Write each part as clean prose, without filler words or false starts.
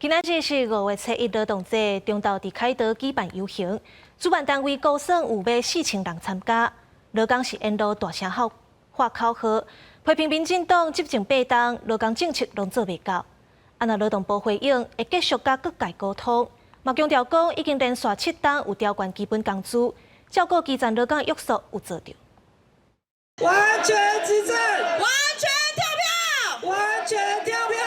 今仔日是5月7日劳动节，中昼伫凯道举办游行，主办单位估算有约4000人参加。劳工是沿路大声喊口号，批评民进党执政8党，劳工政策拢做袂到。若劳动部回应会继续甲各界沟通，嘛强调讲已经连续7党有调悬基本工资，照顾基层劳工约束有做到。完全执政，完全跳票，完全跳票。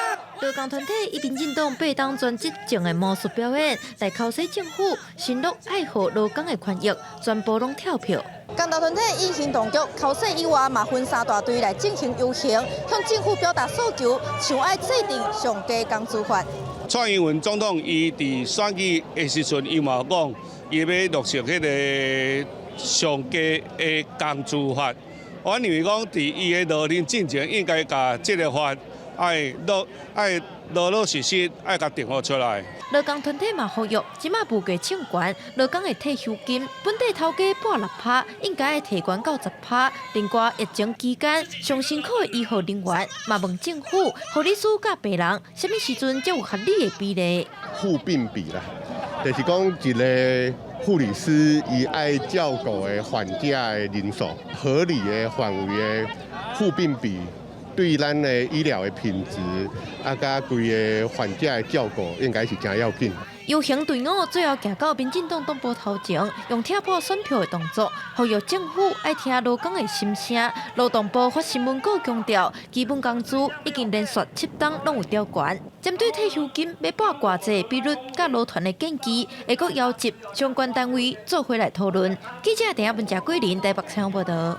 劳工团体以民进党8党专执政的魔术表演来敲醒政府，承诺爱护劳工的权益，全部拢跳票。工投团体以行动局敲醒以外，嘛分3大队来进行游行，向政府表达诉求，像爱制定上低工资法。蔡英文总统伊伫选举的时阵，伊嘛讲，伊要落实迄个上低的工资法。我认为讲，伫伊的劳动进前，应该甲这个法爱老老实实爱甲定好出来。劳工团体嘛呼吁，即马物价抢悬，劳工的退休金本地头家拨6%，应该提悬到10%。另外，疫情期间上辛苦的医护人员嘛问政府，护理师甲病人，什么时阵才有合理的比例？护病比啦，就是讲一个护理师伊爱照顾的患者的人数，合理的范围的护病比。对咱的医疗的品质，甲规个患者的照顾，应该是真要紧。游行队伍最后行到民进党党部头前，用跳破选票的动作，呼吁政府爱听劳工的心声。劳动部发新闻稿强调，基本工资已经连续7档拢有调悬。针对退休金要拨偌济比率，甲劳团的建议，会阁邀集相关单位做回来讨论。记者陈亚文、贾桂林台北采访报道。